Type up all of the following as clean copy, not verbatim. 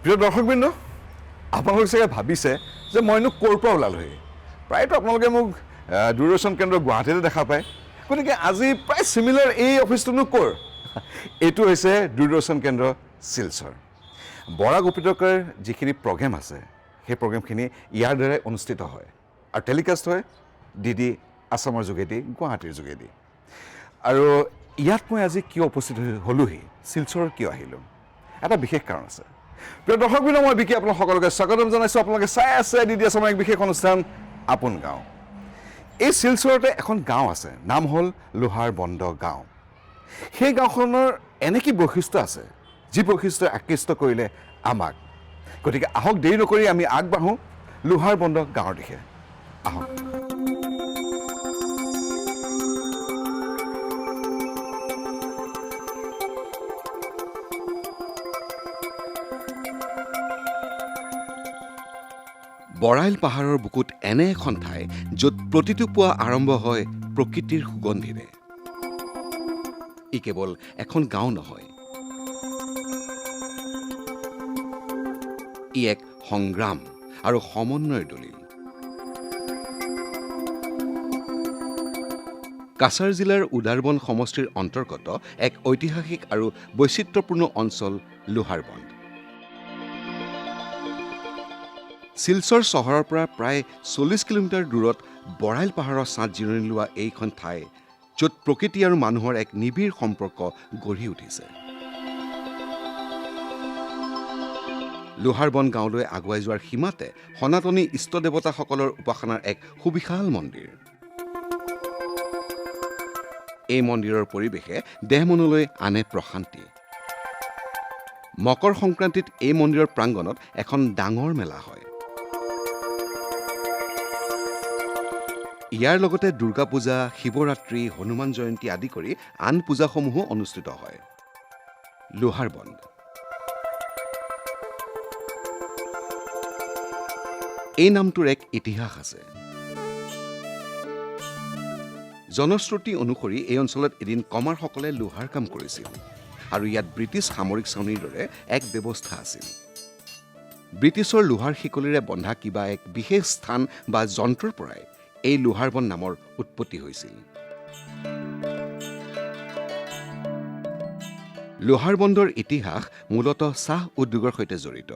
প্ৰিয় দৰ্শকবৃন্দ, আপোনালোকে চাগে ভাবিছে যে মইনো ক'ৰ পৰা ওলালোহি। প্ৰায়তো আপোনালোকে মোক দূৰদৰ্শন কেন্দ্ৰ গুৱাহাটীতে দেখা পায়। গতিকে আজি প্ৰায় চিমিলাৰ এই অফিচটোনো ক'ৰ? এইটো হৈছে দূৰদৰ্শন কেন্দ্ৰ শিলচৰ। বৰাক উপত্যকাৰ যিখিনি প্ৰগ্ৰেম আছে সেই প্ৰগ্ৰেমখিনি ইয়াৰ দ্বাৰাই অনুষ্ঠিত হয় আৰু টেলিকাষ্ট হয় DD আছামৰ যোগেদি, গুৱাহাটীৰ যোগেদি। আৰু ইয়াত মই আজি কিয় উপস্থিত হ'লোহি, শিলচৰত কিয় আহিলোঁ, এটা বিশেষ কাৰণ আছে। প্ৰিয় দৰ্শকবৃন্দ, মই বিকি আপোনালোক সকলোকে স্বাগতম জনাইছোঁ। আপোনালোকে চাই আছে DD আছামৰ এক বিশেষ অনুষ্ঠান আপোন গাঁও। এই শিলচৰতে এখন গাঁও আছে, নাম হ'ল লোহাৰবন্দ গাঁও। সেই গাঁওখনৰ এনে কি বৈশিষ্ট্য আছে যি বৈশিষ্ট্যই আকৃষ্ট কৰিলে আমাক। গতিকে আহক, দেৰি নকৰি আমি আগবাঢ়োঁ লোহাৰবন্দ গাঁৱৰ দিশে। আহক। বৰাইল পাহাৰৰ বুকুত এনে এখন ঠাই য'ত প্ৰতিটো পুৱা আৰম্ভ হয় প্ৰকৃতিৰ সুগন্ধিৰে। ই কেৱল এখন গাঁও নহয়, ই এক সংগ্ৰাম আৰু সমন্বয়ৰ দলিল। কাছাৰ জিলাৰ উদাৰবন সমষ্টিৰ অন্তৰ্গত এক ঐতিহাসিক আৰু বৈচিত্ৰ্যপূৰ্ণ অঞ্চল লোহাৰবন্দ। শিলচৰ চহৰৰ পৰা প্ৰায় 40 কিলোমিটাৰ দূৰত বৰাইল পাহাৰৰ ছাঁত জিৰণি লোৱা এইখন ঠাই, য'ত প্ৰকৃতি আৰু মানুহৰ এক নিবিড় সম্পৰ্ক গঢ়ি উঠিছে। লোহাৰবন গাঁৱলৈ আগুৱাই যোৱাৰ সীমাতে সনাতনী ইষ্ট দেৱতাসকলৰ উপাসনাৰ এক সুবিশাল মন্দিৰ। এই মন্দিৰৰ পৰিৱেশে দেহ মনলৈ আনে প্ৰশান্তি। মকৰ সংক্ৰান্তিত এই মন্দিৰৰ প্ৰাংগণত এখন ডাঙৰ মেলা হয়। ইয়াৰ লগতে দুৰ্গা পূজা, শিৱৰাত্ৰি, হনুমান জয়ন্তী আদি কৰি আন পূজাসমূহো অনুষ্ঠিত হয়। লোহাৰবন্দ এই নামটোৰ এক ইতিহাস আছে। জনশ্ৰুতি অনুসৰি এই অঞ্চলত এদিন কমাৰসকলে লোহাৰ কাম কৰিছিল আৰু ইয়াত ব্ৰিটিছ সামৰিক ছাউনীৰ দৰে এক ব্যৱস্থা আছিল। ব্ৰিটিছৰ লোহাৰ শিকলিৰে বন্ধা কিবা এক বিশেষ স্থান বা যন্ত্ৰৰ পৰাই এই লোহাৰবন্দ নামৰ উৎপত্তি হৈছিল। লোহাৰবন্দৰ ইতিহাস মূলতঃ চাহ উদ্যোগৰ সৈতে জড়িত।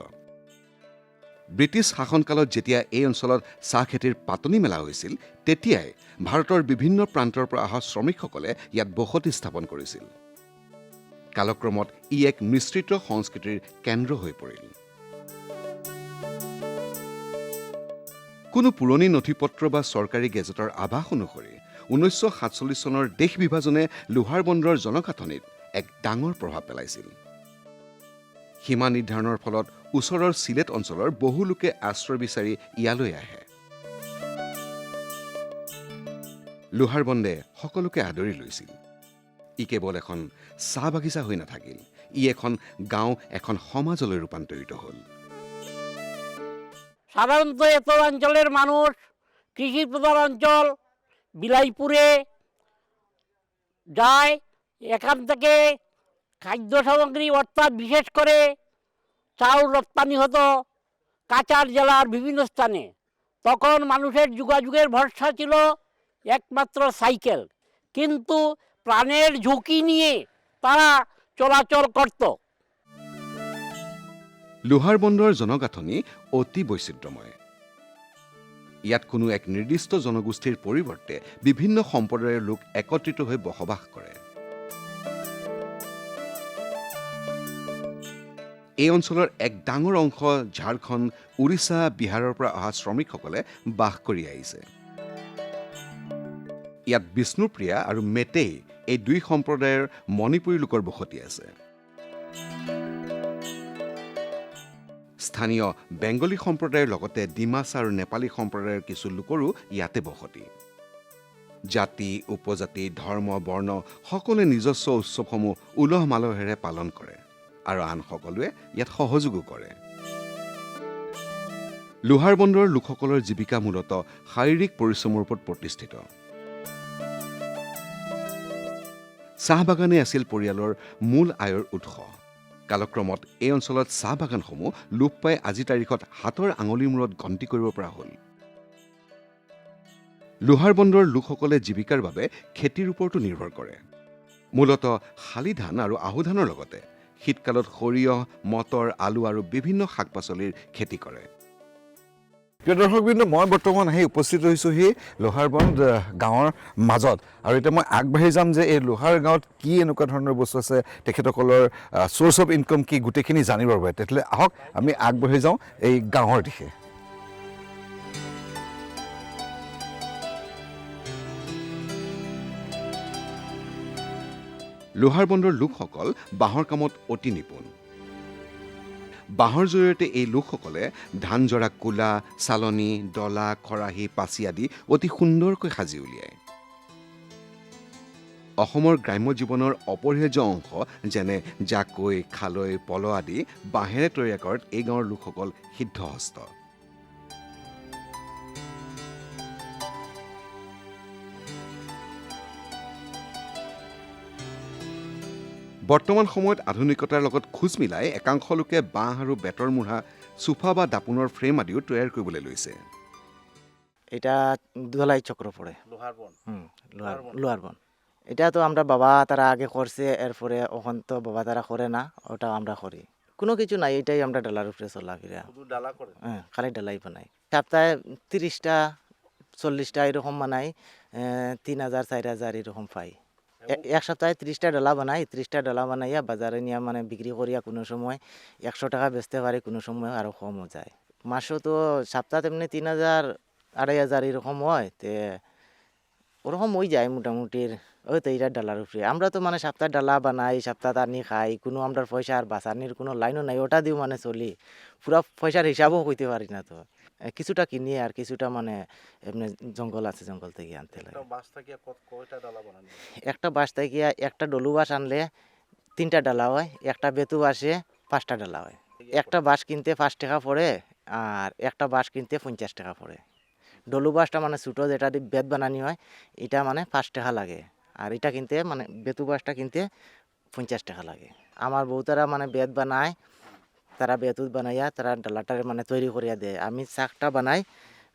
ব্ৰিটিছ শাসনকালত যেতিয়া এই অঞ্চলত চাহ খেতিৰ পাতনি মেলা হৈছিল, তেতিয়াই ভাৰতৰ বিভিন্ন প্ৰান্তৰ পৰা অহা শ্ৰমিকসকলে ইয়াত বসতি স্থাপন কৰিছিল। কালক্ৰমত ই এক মিশ্ৰিত সংস্কৃতিৰ কেন্দ্ৰ হৈ পৰিল। কোনো পুৰণি নথিপত্ৰ বা চৰকাৰী গেজেটৰ আভাস অনুসৰি 1947 চনৰ দেশ বিভাজনে লোহাৰবন্দৰ জনগাঁথনিত এক ডাঙৰ প্ৰভাৱ পেলাইছিল। সীমা নিৰ্ধাৰণৰ ফলত ওচৰৰ চিলেট অঞ্চলৰ বহু লোকে আশ্ৰয় বিচাৰি ইয়ালৈ আহে। লোহাৰবন্দে সকলোকে আদৰি লৈছিল। ই কেৱল এখন চাহ বাগিচা হৈ নাথাকিল, ই এখন গাঁও, এখন সমাজলৈ ৰূপান্তৰিত হ'ল। সাধারণত এত অঞ্চলের মানুষ কৃষি প্রধান অঞ্চল, বিলাইপুরে যায়। এখান থেকে খাদ্য সামগ্রী অর্থাৎ বিশেষ করে চাউল রপ্তানি হতো কাছাড় জেলার বিভিন্ন স্থানে। তখন মানুষের যোগাযোগের ভরসা ছিল একমাত্র সাইকেল, কিন্তু প্রাণের ঝুঁকি নিয়ে তারা চলাচল করত। লোহাৰবন্দৰ জনগাঁথনি অতি বৈচিত্ৰ্যময়। ইয়াত কোনো এক নিৰ্দিষ্ট জনগোষ্ঠীৰ পৰিৱৰ্তে বিভিন্ন সম্প্ৰদায়ৰ লোক একত্ৰিত হৈ বসবাস কৰে। এই অঞ্চলৰ এক ডাঙৰ অংশ ঝাৰখণ্ড, উৰিষ্যা, বিহাৰৰ পৰা অহা শ্ৰমিকসকলে বাস কৰি আহিছে। ইয়াত বিষ্ণুপ্ৰিয়া আৰু মেটেই এই দুই সম্প্ৰদায়ৰ মণিপুৰী লোকৰ বসতি আছে। স্থানীয় বেংগলী সম্প্ৰদায়ৰ লগতে ডিমাছা আৰু নেপালী সম্প্ৰদায়ৰ কিছু লোকৰো ইয়াতে বসতি। জাতি, উপজাতি, ধৰ্ম, বৰ্ণ সকলোৱে নিজস্ব উৎসৱসমূহ উলহ মালহেৰে পালন কৰে আৰু আন সকলোৱে ইয়াত সহযোগো কৰে। লোহাৰবন্দৰৰ লোকসকলৰ জীৱিকা মূলতঃ শাৰীৰিক পৰিশ্ৰমৰ ওপৰত প্ৰতিষ্ঠিত। চাহ বাগানেই আছিল পৰিয়ালৰ মূল আয়ৰ উৎস। কালক্ৰমত এই অঞ্চলত চাহ বাগানসমূহ লোপ পাই আজিৰ তাৰিখত হাতৰ আঙুলিৰ মূৰত গন্তি কৰিব পৰা হ'ল। লোহাৰবন্দৰৰ লোকসকলে জীৱিকাৰ বাবে খেতিৰ ওপৰতো নিৰ্ভৰ কৰে। মূলতঃ শালি ধান আৰু আহু ধানৰ লগতে শীতকালত সৰিয়হ, মটৰ, আলু আৰু বিভিন্ন শাক পাচলিৰ খেতি কৰে। প্ৰিয় দৰ্শকবৃন্দ, মই বৰ্তমান আহি উপস্থিত হৈছোহি লোহাৰবন্দ গাঁৱৰ মাজত, আৰু এতিয়া মই আগবাঢ়ি যাম যে এই লোহাৰ গাঁৱত কি এনেকুৱা ধৰণৰ বস্তু আছে, তেখেতসকলৰ চ'ৰ্চ অফ ইনকাম কি, গোটেইখিনি জানিবৰ বাবে। তেতিয়াহ'লে আহক আমি আগবাঢ়ি যাওঁ এই গাঁৱৰ দিশে। লোহাৰবন্দৰ লোকসকল বাঁহৰ কামত অতি নিপুণ। বাঁহৰ জৰিয়তে এই লোকসকলে ধান জৰা কোলা, চালনী, ডলা, খৰাহী, পাচি আদি অতি সুন্দৰকৈ সাজি উলিয়ায়। অসমৰ গ্ৰাম্য জীৱনৰ অপৰিহাৰ্য অংশ যেনে জাকৈ, খালৈ, পল আদি বাঁহেৰে তৈয়াৰ কৰাত এই গাঁৱৰ লোকসকল সিদ্ধহস্ত। বৰ্তমান সময়ত আধুনিকতাৰ লগত খোজ মিলাই একাংশ লোকে বাঁহ আৰু বেতৰ মুঢ়া, চোফা বা দাপোনৰ ফ্ৰেম আদিও তৈয়াৰ কৰিবলৈ লৈছে। এটা ধলাই চক্র পড়ে লোহার বন। এটা তো আমরা বাবা তারা আগে করছে, এরপরে ওখান তো বাবা তারা করে না, ওটা আমরা করি। কোনো কিছু নাই, এটাই আমরা ডালার উপরে চলাফেরা। হ্যাঁ, খালি ডালাই বানাই। সপ্তাহে 30টা 40টা এরকম বানাই, 3000 4000 এরকম পাই। এক সপ্তাহে 30টা ডালা বানাই, 30টা ডালা বানাইয়া বাজারে নিয়ে মানে বিক্রি করিয়া কোনো সময় 100 টাকা বেচতে পারি, কোনো সময় আরও কমও যায়। মাসও তো সপ্তাহে এমনি 3000 2500 এরকম হয়, তে ওরকম ওই যায় মোটামুটি। ওই তো এইটা ডালার উপরে আমরা তো মানে সপ্তাহে ডালা বানাই, সপ্তাহে আনি খাই, কোনো আমরা পয়সা আর বাঁচানির কোনো লাইনও নাই, ওটা দিও মানে চলি। পুরা পয়সার হিসাবও হইতে পারি না। তো কিছুটা কিনি আর কিছুটা মানে এমনি জঙ্গল আছে, জঙ্গল থেকে আনতে লাগে। একটা বাঁশ থেকে একটা ডলু বাঁশ আনলে 3টা ডালা হয়, একটা বেতু বাঁশে 5টা ডালা হয়। একটা বাঁশ কিনতে 5 টাকা পড়ে, আর একটা বাঁশ কিনতে 50 টাকা পড়ে। ডলু বাঁশটা মানে ছোটো যেটা দিয়ে বেত বানানি হয়, এটা মানে 5 টাকা লাগে, আর এটা কিনতে মানে বেতু বাঁশটা কিনতে 50 টাকা লাগে। আমার বউতারা মানে বেত বানায়, তারা বেতুত বানাইয়া তারা ডালাটা মানে তৈরি করিয়া দেয়। আমি চাকটা বানাই,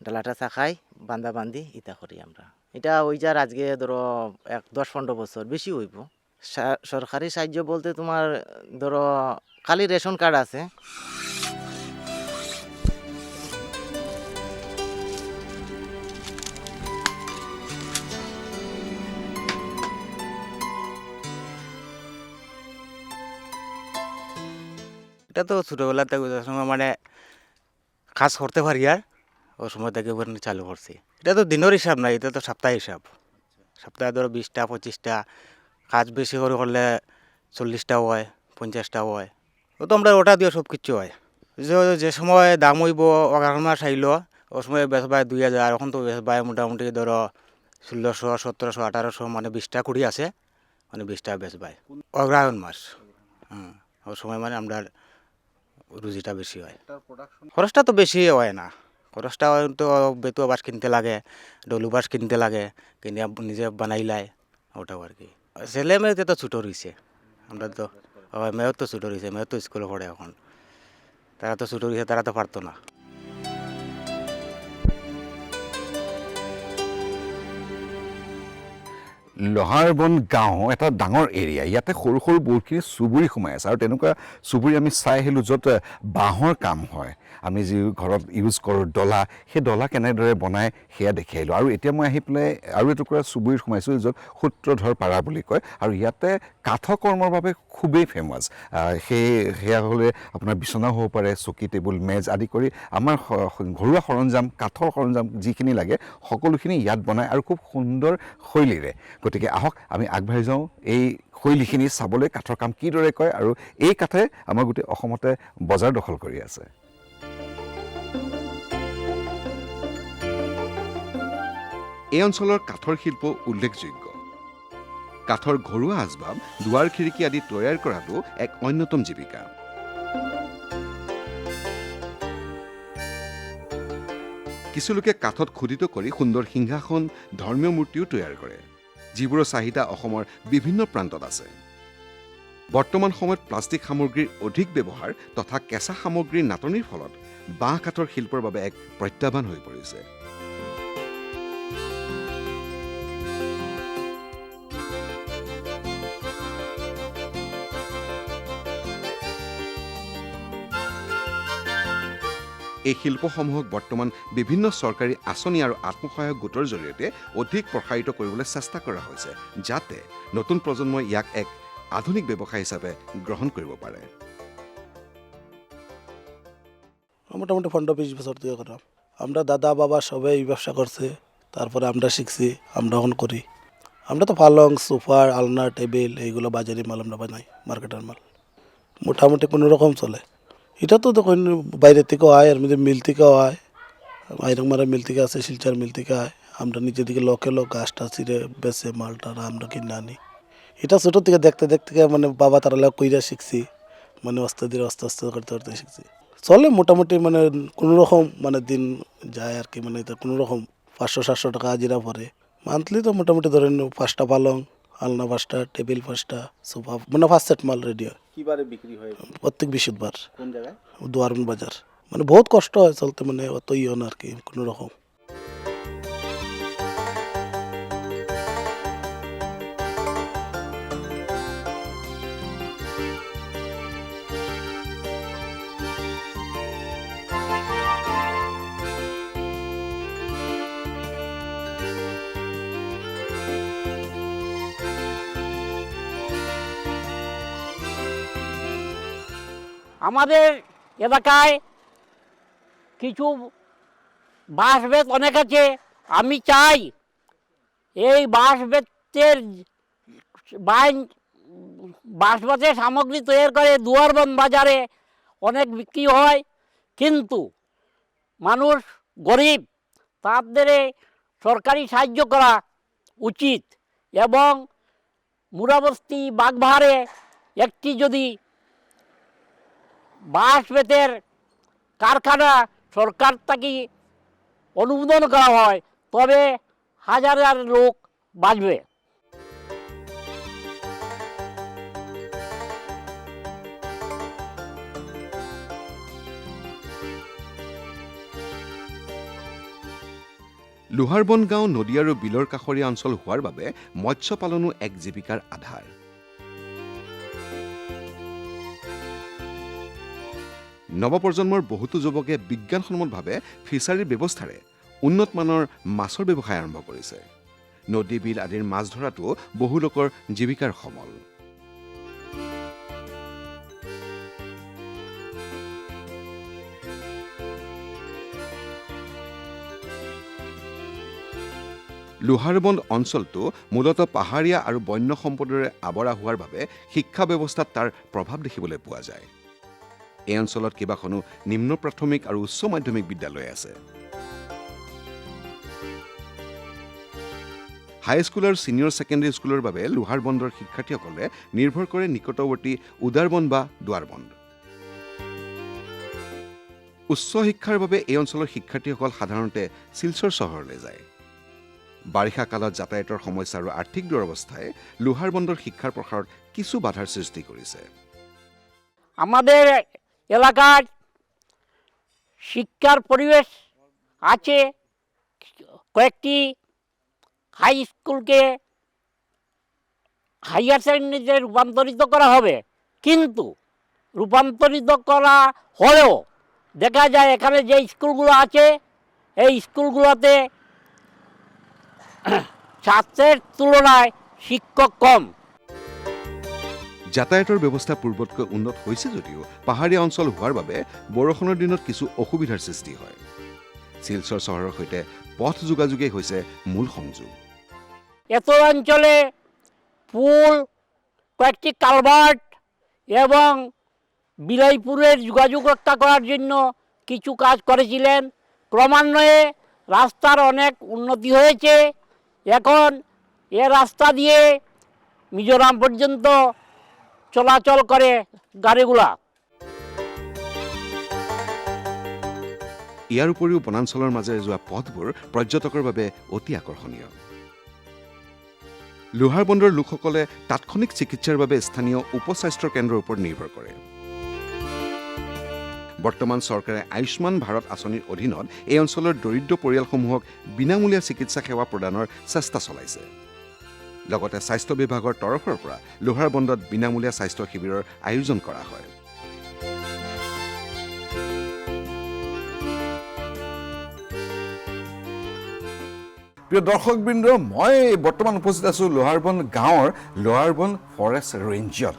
ডালাটা চাকাই বান্ধা বান্ধি ইটা করি আমরা। এটা ওই যার আজকে ধরো 10-15 বছর বেশি হইব। সরকারি সাহায্য বলতে তোমার ধরো খালি রেশন কার্ড আছে। এটা তো ছোটোবেলা থেকে ওই সময় মানে কাজ করতে পারি, আর ওই সময় থেকে চালু করছি। এটা তো দিনের হিসাব নাই, এটা তো সপ্তাহে হিসাব। সপ্তাহে ধরো 20টা 25টা, কাজ বেশি করে করলে 40টাও হয়, 50টাও হয়। ও তো আমরা ওটা দিয়ে সব কিছু হয়। যে সময় দাম হইব, অগ্রহণ মাস আইল, ও সময় বেচবায় 2000, এখন তো বেচবায় মোটামুটি ধরো 1600 1700 1800, মানে 20টা কুড়ি আছে, মানে 20টা বেচবায় অগ্রহণ মাস। ওই সময় মানে আমরা রুজিটা বেশি হয়। খরচটা তো বেশি হয় না, খরচটা তো বেতুয়া বাঁশ কিনতে লাগে, ডলু বাঁশ কিনতে লাগে, কিনে নিজে বানাইলাই, ওটাও আর কি। ছেলে মেয়েতে তো ছোটো রয়েছে, আমরা তো মেয়েও তো ছোটো রয়েছে, মেয়েও তো স্কুলে পড়ে এখন, তারা তো ছোটো রয়েছে, তারা তো পারতো না। লোহাৰবন গাঁও এটা ডাঙৰ এৰিয়া, ইয়াতে সৰু সৰু বহুতখিনি চুবুৰী সোমাই আছে আৰু তেনেকুৱা চুবুৰী আমি চাই আহিলোঁ য'ত বাঁহৰ কাম হয়। আমি যি ঘৰত ইউজ কৰোঁ ডলা, সেই ডলা কেনেদৰে বনাই সেয়া দেখি আহিলোঁ। আৰু এতিয়া মই আহি পেলাই আৰু এটুকুৰা চুবুৰীত সোমাইছোঁ য'ত সূত্ৰধৰ পাৰা বুলি কয় আৰু ইয়াতে কাঠ কৰ্মৰ বাবে খুবেই ফেমাছ। সেয়া হ'লে আপোনাৰ বিচনাও হ'ব পাৰে, চকী টেবুল মেজ আদি কৰি আমাৰ ঘৰুৱা সৰঞ্জাম, কাঠৰ সৰঞ্জাম যিখিনি লাগে সকলোখিনি ইয়াত বনায় আৰু খুব সুন্দৰ শৈলীৰে। গতিকে আহক আমি আগবাঢ়ি যাওঁ এই শৈলীখিনি চাবলৈ, কাঠৰ কাম কিদৰে কৰে আৰু এই কাঠে আমাৰ গোটেই অসমতে বজাৰ দখল কৰি আছে। এই অঞ্চলৰ কাঠৰ শিল্প উল্লেখযোগ্য। কাঠৰ ঘৰুৱা আচবাব, দুৱাৰ খিৰিকী আদি তৈয়াৰ কৰাটো এক অন্যতম জীৱিকা। কিছুলোকে কাঠত খোদিত কৰি সুন্দৰ সিংহাসন, ধৰ্মীয় মূৰ্তিও তৈয়াৰ কৰে, যিবোৰৰ চাহিদা অসমৰ বিভিন্ন প্ৰান্তত আছে। বৰ্তমান সময়ত প্লাষ্টিক সামগ্ৰীৰ অধিক ব্যৱহাৰ তথা কেঁচা সামগ্ৰীৰ নাটনিৰ ফলত বাঁহ কাঠৰ শিল্পৰ বাবে এক প্ৰত্যাহ্বান হৈ পৰিছে। এই শিল্পসমূহক বৰ্তমান বিভিন্ন চৰকাৰী আঁচনি আৰু আত্মসহায়ক গোটৰ জৰিয়তে অধিক প্ৰসাৰিত কৰিবলৈ চেষ্টা কৰা হৈছে, যাতে নতুন প্ৰজন্মই ইয়াক এক আধুনিক ব্যৱসায় হিচাপে গ্ৰহণ কৰিব পাৰে। মোটামুটি 15-20 বছর থেকে করা। আমরা দাদা বাবা সবাই এই ব্যবসা করছে, তারপরে আমরা শিখছি, আমরা এখন করি। আমরা তো পালং, সোফা, আলনা, টেবিল এইগুলো বাজারি মাল আমরা বানাই, মার্কেটের মাল। মোটামুটি কোনো রকম চলে। এটা তো দেখুন বাইরে থেকেও হয়, এর মধ্যে মিল থেকেও হয়, আইরংমারা মিল থেকে আছে, শিলচর মিল থেকে হয়। আমরা নিজে দিকে লোকেলও গাছটা ছিঁড়ে বেছে মালটা আমরা কিনে আনি। এটা ছোটো থেকে দেখতে দেখতে মানে বাবা তারা কইরা শিখছি, মানে আস্তে ধীরে আস্তে আস্তে করতে করতে শিখছি। চলে মোটামুটি, মানে কোনো রকম মানে দিন যায় আর কি, মানে এটা কোনো রকম 500-700 টাকা হাজিরা পড়ে মান্থলি। তো মোটামুটি ধরেন 5টা পালং, আলনা 5টা, টেবিল 5টা, সোফা, মানে 5 সেট মাল রেডি হয়। কিবারে বিক্রি হয়? প্রত্যেক বৃহস্পতিবার। কোন জায়গায়? দুয়ারবন বাজার। মানে বহুত কষ্ট হয় চলতে, মানে অত ইয়ে না আর কি কোনো রকম। আমাদের এলাকায় কিছু বাঁশ বেত অনেক আছে। আমি চাই এই বাঁশ বেতের বাঁশ বেতের সামগ্রী তৈরি করে দুয়ারবন বাজারে অনেক বিক্রি হয়, কিন্তু মানুষ গরিব, তাদের সরকারি সাহায্য করা উচিত এবং মুরাবস্তি বাগবাহারে একটি যদি বাঁশ বেতের কারখানা সরকার থেকে অনুমোদন করা হয়, তবে হাজার হাজার লোক বাঁচবে। লোহাৰবন গাঁও নদী আৰু বিলৰ কাষৰীয়া অঞ্চল হোৱাৰ বাবে মৎস্য পালনো এক জীৱিকাৰ আধাৰ। নৱপ্ৰজন্মৰ বহুতো যুৱকে বিজ্ঞানসন্মতভাৱে ফিচাৰীৰ ব্যৱস্থাৰে উন্নত মানৰ মাছৰ ব্যৱসায় আৰম্ভ কৰিছে। নদী বিল আদিৰ মাছ ধৰাটো বহু লোকৰ জীৱিকাৰ সমল। লোহাৰবন অঞ্চলটো মূলতঃ পাহাৰীয়া আৰু বন্য সম্পদৰে আৱৰা হোৱাৰ বাবে শিক্ষা ব্যৱস্থাত তাৰ প্ৰভাৱ দেখিবলৈ পোৱা যায়। এই অঞ্চলত কেইবাখনো নিম্ন প্ৰাথমিক আৰু উচ্চ মাধ্যমিক বিদ্যালয় আছে। হাইস্কুল আৰু ছিনিয়ৰ ছেকেণ্ডেৰী স্কুলৰ বাবে লোহাৰবন্দৰ শিক্ষাৰ্থীসকলে নিৰ্ভৰ কৰে নিকটৱৰ্তী উদাৰবন বা দুৱাৰবন। উচ্চ শিক্ষাৰ বাবে এই অঞ্চলৰ শিক্ষাৰ্থীসকল সাধাৰণতে শিলচৰ চহৰলৈ যায়। বাৰিষা কালত যাতায়াতৰ সমস্যা আৰু আৰ্থিক দুৰৱস্থাই লোহাৰবন্দৰ শিক্ষাৰ প্ৰসাৰত কিছু বাধাৰ সৃষ্টি কৰিছে। আমাদের এলাকার শিক্ষার পরিবেশ আছে, কয়েকটি হাই স্কুলকে হাইয়ার সেকেন্ডারিতে রূপান্তরিত করা হবে, কিন্তু রূপান্তরিত করা হলেও দেখা যায় এখানে যে স্কুলগুলো আছে এই স্কুলগুলোতে ছাত্রের তুলনায় শিক্ষক কম। যাতায়াতৰ ব্যৱস্থা পূৰ্বতকৈ উন্নত হৈছে যদিও পাহাৰীয়া অঞ্চল হোৱাৰ বাবে বৰষুণৰ দিনত কিছু অসুবিধাৰ সৃষ্টি হয়। শিলচৰ চহৰৰ সৈতে পথ যোগাযোগেই হৈছে মূল সংযোগ। এত অঞ্চলে পুল, কয়েকটি কালভার্ট এবং বিলাইপুরের যোগাযোগ রক্ষা করার জন্য কিছু কাজ করেছিলেন। ক্রমান্বয়ে রাস্তার অনেক উন্নতি হয়েছে। এখন এ রাস্তা দিয়ে মিজোরাম পর্যন্ত চলাচল করে গাড়িগুলা। ইয়াৰ উপৰিও বনাঞ্চলৰ মাজেৰে যোৱা পথবোৰ পৰ্যটকৰ বাবে অতি আকৰ্ষণীয়। লোহাৰবন্দৰ লোকসকলে তাৎক্ষণিক চিকিৎসাৰ বাবে স্থানীয় উপস্বাস্থ্য কেন্দ্ৰৰ ওপৰত নিৰ্ভৰ কৰে। বৰ্তমান চৰকাৰে আয়ুষ্মান ভাৰত আঁচনিৰ অধীনত এই অঞ্চলৰ দৰিদ্ৰ পৰিয়ালসমূহক বিনামূলীয়া চিকিৎসা সেৱা প্ৰদানৰ চেষ্টা চলাইছে। লগতে স্বাস্থ্য বিভাগৰ তৰফৰ পৰা লোহাৰবন্দত বিনামূলীয়া স্বাস্থ্য শিবিৰৰ আয়োজন কৰা হয়। প্ৰিয় দৰ্শকবৃন্দ, মই বৰ্তমান উপস্থিত আছোঁ লোহাৰবন গাঁৱৰ লোহাৰবন ফৰেষ্ট ৰেঞ্জত।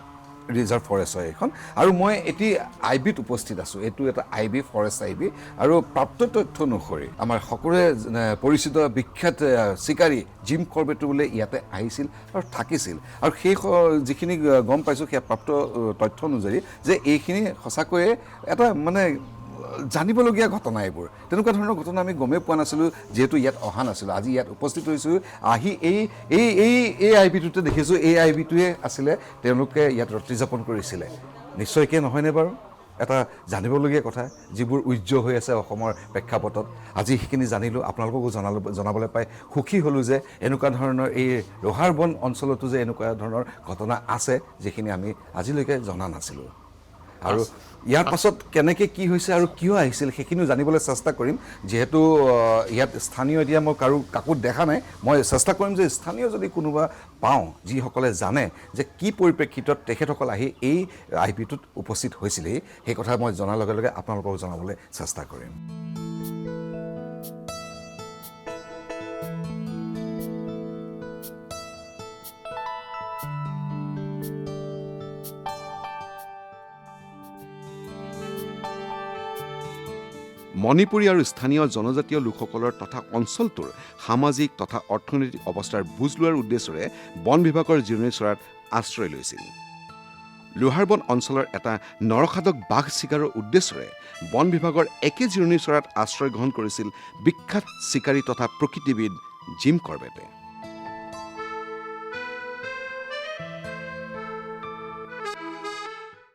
ৰিজাৰ্ভ ফৰেষ্ট হয় এইখন, আৰু মই এটি আইবিত উপস্থিত আছোঁ। এইটো এটা আইবি, ফৰেষ্ট আইবি, আৰু প্ৰাপ্ত তথ্য অনুসৰি আমাৰ সকলোৱে পৰিচিত বিখ্যাত চিকাৰী জিম কৰবেটো বোলে ইয়াতে আহিছিল আৰু থাকিছিল। আৰু সেই যিখিনি গম পাইছোঁ সেয়া প্ৰাপ্ত তথ্য অনুযায়ী যে এইখিনি সঁচাকৈয়ে এটা মানে জানিবলগীয়া ঘটনা। এইবোৰ তেনেকুৱা ধৰণৰ ঘটনা আমি গমেই পোৱা নাছিলোঁ, যিহেতু ইয়াত অহা নাছিলোঁ। আজি ইয়াত উপস্থিত হৈছোঁ, আহি এই আইবিটোতে দেখিছোঁ। এই আইবিটোৱে আছিলে তেওঁলোকে ইয়াত ৰাতি যাপন কৰিছিলে। নিশ্চয়কৈ নহয়নে বাৰু? এটা জানিবলগীয়া কথা, যিবোৰ উজ্জ্বল হৈ আছে অসমৰ প্ৰেক্ষাপটত। আজি সেইখিনি জানিলোঁ, আপোনালোককো জনাবলৈ পাই সুখী হ'লোঁ যে এনেকুৱা ধৰণৰ এই লোহাৰবন অঞ্চলতো যে এনেকুৱা ধৰণৰ ঘটনা আছে, যিখিনি আমি আজিলৈকে জনা নাছিলোঁ। আৰু ইয়াৰ পাছত কেনেকৈ কি হৈছে আৰু কিয় আহিছিল সেইখিনিও জানিবলৈ চেষ্টা কৰিম। যিহেতু ইয়াত স্থানীয় এতিয়া মই কাকো দেখা নাই, মই চেষ্টা কৰিম যে স্থানীয় যদি কোনোবা পাওঁ যিসকলে জানে যে কি পৰিপ্ৰেক্ষিতত তেখেতসকল আহি এই আইবিটোত উপস্থিত হৈছিলেহি, সেই কথা মই জনাৰ লগে লগে আপোনালোকক জনাবলৈ চেষ্টা কৰিম। মণিপুৰী আৰু স্থানীয় জনজাতীয় লোকসকলৰ তথা অঞ্চলটোৰ সামাজিক তথা অৰ্থনৈতিক অৱস্থাৰ বুজ লোৱাৰ উদ্দেশ্যৰে বন বিভাগৰ জিৰণি চৰাত আশ্ৰয় লৈছিল। লোহাৰবন অঞ্চলৰ এটা নৰখাদক বাঘ চিকাৰৰ উদ্দেশ্যৰে বন বিভাগৰ একে জিৰণি চৰাত আশ্ৰয় গ্ৰহণ কৰিছিল বিখ্যাত চিকাৰী তথা প্ৰকৃতিবিদ জিম কৰবেটে।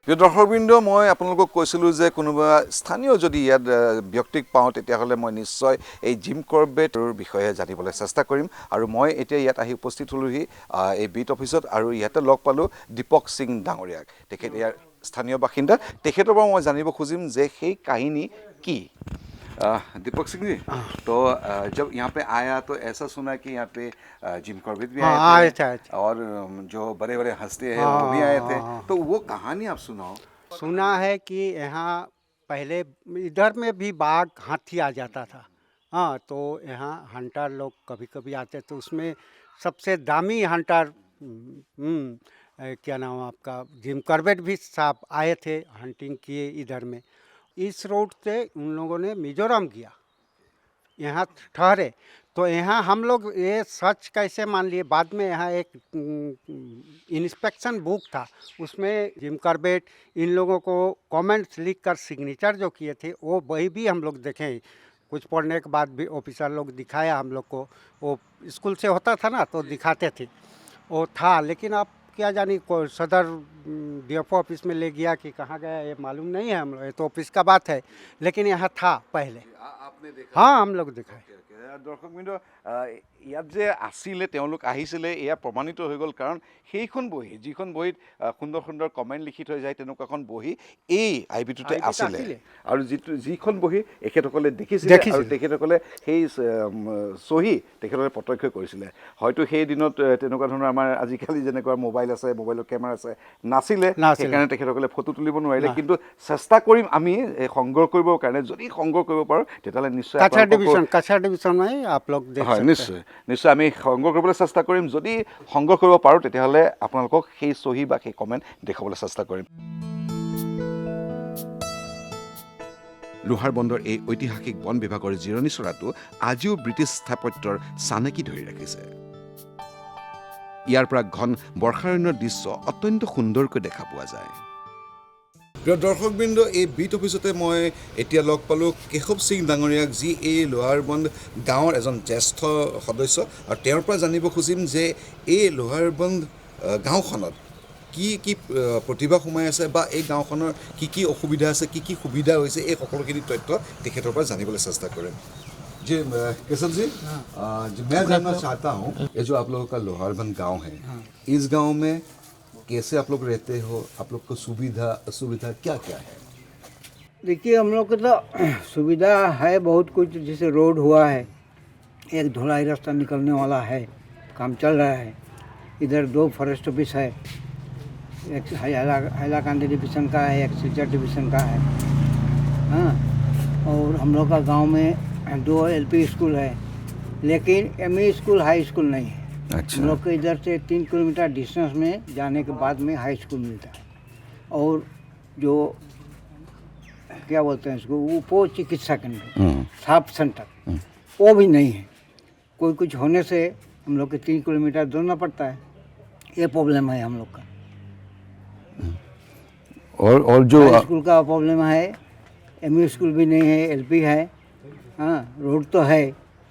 প্ৰিয় দৰ্শকবৃন্দ, মই আপোনালোকক কৈছিলোঁ যে কোনোবা স্থানীয় যদি ইয়াত ব্যক্তিক পাওঁ তেতিয়াহ'লে মই নিশ্চয় এই জিম কৰবেটৰ বিষয়ে জানিবলৈ চেষ্টা কৰিম। আৰু মই এতিয়া ইয়াত আহি উপস্থিত হ'লোহি এই বিট অফিচত, আৰু ইয়াতে লগ পালোঁ দীপক সিং ডাঙৰীয়াক। তেখেত ইয়াৰ স্থানীয় বাসিন্দা। তেখেতৰ পৰা মই জানিব খুজিম যে সেই কাহিনী কি। दीपक सिंह जी, तो जब यहाँ पे आया तो ऐसा सुना कि यहाँ पे जिम कॉर्बेट भी आए थे और जो बड़े बड़े हस्ती हैं वो भी आए थे, तो वो कहानी आप सुनाओ। सुना है कि यहाँ पहले इधर में भी बाघ हाथी आ जाता था। हाँ, तो यहाँ हंटर लोग कभी कभी आते, तो उसमें सबसे दामी हंटर क्या नाम आपका जिम कॉर्बेट भी साहब आए थे, हंटिंग किए इधर में। इस रोड से उन लोगों ने मिजोरम किया, यहाँ ठहरे। तो यहाँ हम लोग ये सच कैसे मान लिए, बाद में यहाँ एक इंस्पेक्शन बुक था, उसमें जिम कॉर्बेट इन लोगों को कमेंट्स लिख कर सिग्नेचर जो किए थे वो वही भी हम लोग देखें। कुछ पढ़ने के बाद भी ऑफिसर लोग दिखाया हम लोग को, वो स्कूल से होता था ना तो दिखाते थे, वो था। लेकिन आप क्या जानी सदर DFO ऑफिस में ले गया कि कहाँ गया ये मालूम नहीं है हम लोग, ये तो ऑफिस का बात है। लेकिन यहाँ था पहले। आपने देखा? हाँ, हम लोग देखा है। দৰ্শকবৃন্দ ইয়াত যে আছিলে তেওঁলোক আহিছিলে এয়া প্ৰমাণিত হৈ গ'ল কাৰণ সেইখন বহি যিখন বহীত সুন্দৰ সুন্দৰ কমেণ্ট লিখি থৈ যায় তেনেকুৱাখন বহি এই আইবিটোতে আছিলে আৰু যিখন বহি এখেতসকলে দেখিছিলে আৰু তেখেতসকলে সেই চহী তেখেতসকলে প্ৰত্যক্ষ কৰিছিলে হয়তো সেই দিনত তেনেকুৱা ধৰণৰ আমাৰ আজিকালি যেনেকুৱা মোবাইল আছে মোবাইলৰ কেমেৰা আছে নাছিলে সেইকাৰণে তেখেতসকলে ফটো তুলিব নোৱাৰিলে কিন্তু চেষ্টা কৰিম আমি সংগ্ৰহ কৰিবৰ কাৰণে যদি সংগ্ৰহ কৰিব পাৰোঁ তেতিয়াহ'লে নিশ্চয় কাছাৰ ডিভিজন में आप लोग देख হয় सकते हैं। নিশ্চয় নিশ্চয় আমি সংগ্ৰহ কৰিবলৈ চেষ্টা কৰিম যদি সংগ্ৰহ কৰিব পাৰোঁ তেতিয়াহ'লে আপোনালোকক সেই চহী বা সেই কমেণ্ট দেখাবলৈ চেষ্টা কৰিম লোহাৰবন্দৰ এই ঐতিহাসিক বন বিভাগৰ জিৰণি চৰাটো আজিও ব্ৰিটিছ স্থাপত্যৰ চানেকি ধৰি ৰাখিছে ইয়াৰ পৰা ঘন বৰ্ষাৰণ্যৰ দৃশ্য অত্যন্ত সুন্দৰকৈ দেখা পোৱা যায় প্ৰিয় দৰ্শকবৃন্দ এই বিট অফিচতে মই এতিয়া লগ পালোঁ কেশৱ সিং ডাঙৰীয়াক যি এই লোহাৰবন্দ গাঁৱৰ এজন জ্যেষ্ঠ সদস্য আৰু তেওঁৰ পৰা জানিব খুজিম যে এই লোহাৰবন্দ গাঁওখনত কি কি প্ৰতিভা সোমাই আছে বা এই গাঁওখনৰ কি কি অসুবিধা আছে কি কি সুবিধা হৈছে এই সকলোখিনি তথ্য তেখেতৰ পৰা জানিবলৈ চেষ্টা কৰিম जी केशव जी मैं जानना चाहता हूँ ये जो आप लोगों का लोहारबंद गांव है इस गांव में कैसे आप लोग रहते हो आप लोग को सुविधा क्या क्या है देखिए हम लोग को तो सुविधा है बहुत कुछ जैसे रोड हुआ है एक धुलाई रास्ता निकलने वाला है काम चल रहा है इधर 2 फॉरेस्ट ऑफिस है एक हैलाकांडी डिवीज़न का है एक सिलचर डिवीज़न का है हाँ और हम लोग का गांव में 2 LP स्कूल है लेकिन ME स्कूल हाई स्कूल नहीं है अच्छा हम लोग को इधर से 3 किलोमीटर डिस्टेंस में जाने के बाद में हाई स्कूल मिलता है और जो क्या बोलते हैं इसको उप चिकित्सा केंद्र सब सेंटर वो भी नहीं है कोई कुछ होने से हम लोग को 3 किलोमीटर दौड़ना पड़ता है ये प्रॉब्लम है हम लोग का और जो हाई स्कूल का प्रॉब्लम है ME स्कूल भी नहीं है LP है हाँ रोड तो है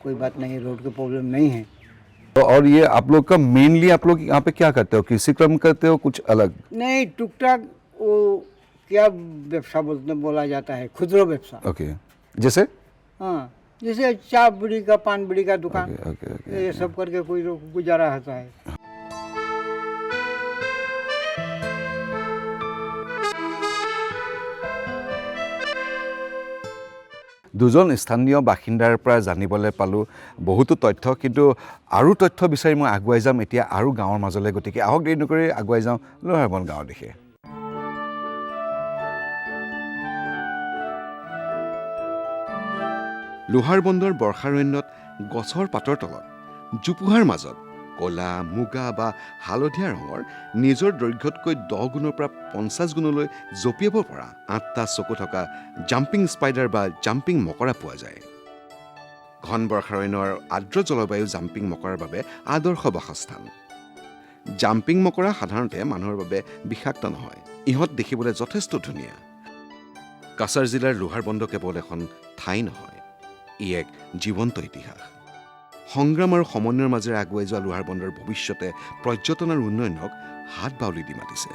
कोई बात नहीं रोड की प्रॉब्लम नहीं है और ये आप लोग का मेनली आप लोग यहाँ पे क्या करते हो कृषि क्रम करते हो कुछ अलग नहीं टुक टाक वो क्या व्यवसाय बोला जाता है खुदरा व्यवसाय ओके जैसे हाँ जैसे चाय बीड़ी का पान बीड़ी का दुकान ओके ये सब करके कोई गुजारा होता है দুজন স্থানীয় বাসিন্দাৰ পৰা জানিবলৈ পালোঁ বহুতো তথ্য কিন্তু আৰু তথ্য বিচাৰি মই আগুৱাই যাম এতিয়া আৰু গাঁৱৰ মাজলৈ গতিকে আহক দেৰি নকৰি আগুৱাই যাওঁ লোহাৰবন্দ গাঁৱৰ দিশে লোহাৰবন্দৰ বৰ্ষাৰণ্যত গছৰ পাতৰ তলত জোপোহাৰ মাজত কলা মুগা বা হালধীয়া ৰঙৰ নিজৰ দৈৰ্ঘ্যতকৈ 10 গুণৰ পৰা 50 গুণলৈ জঁপিয়াব পৰা 8টা চকু থকা জাম্পিং স্পাইডাৰ বা জাম্পিং মকৰা পোৱা যায় ঘন বৰ্ষাৰণ্যৰ আৰ্দ্ৰ জলবায়ু জাম্পিং মকৰাৰ বাবে আদৰ্শ বাসস্থান জাম্পিং মকৰা সাধাৰণতে মানুহৰ বাবে বিষাক্ত নহয় ইহঁত দেখিবলৈ যথেষ্ট ধুনীয়া কাছাৰ জিলাৰ লোহাৰবন্দ কেৱল এখন ঠাই নহয় ই এক জীৱন্ত ইতিহাস সংগ্ৰাম আৰু সমন্বয়ৰ মাজেৰে আগুৱাই যোৱা লোহাৰবন্দৰ ভৱিষ্যতে পৰ্যটন আৰু উন্নয়নক হাত বাউলি দি মাতিছে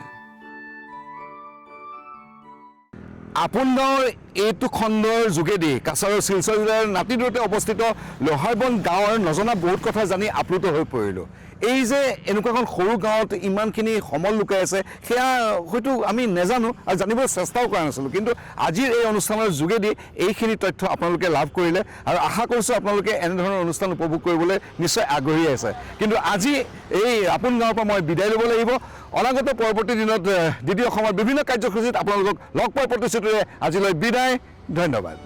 আপোন গাঁৱৰ এইটো খণ্ডৰ যোগেদি কাছাৰৰ শিলচৰ জিলাৰ নাতিদূৰতে অৱস্থিত লোহাৰবন্দ গাঁৱৰ নজনা বহুত কথা জানি আপ্লুত হৈ পৰিলোঁ এই যে এনেকুৱা এখন সৰু গাঁৱত ইমানখিনি সমল লুকাই আছে সেয়া হয়তো আমি নেজানো আৰু জানিবলৈ চেষ্টাও কৰা নাছিলোঁ কিন্তু আজিৰ এই অনুষ্ঠানৰ যোগেদি এইখিনি তথ্য আপোনালোকে লাভ কৰিলে আৰু আশা কৰিছোঁ আপোনালোকে এনেধৰণৰ অনুষ্ঠান উপভোগ কৰিবলৈ নিশ্চয় আগ্ৰহী আছে কিন্তু আজি এই আপোন গাঁৱৰ পৰা মই বিদায় ল'ব লাগিব অনাগত পৰৱৰ্তী দিনত দ্বিতীয় অসমৰ বিভিন্ন কাৰ্যসূচীত আপোনালোকক লগ পোৱাৰ প্ৰতিশ্ৰুতিৰে আজিলৈ বিদায় ধন্যবাদ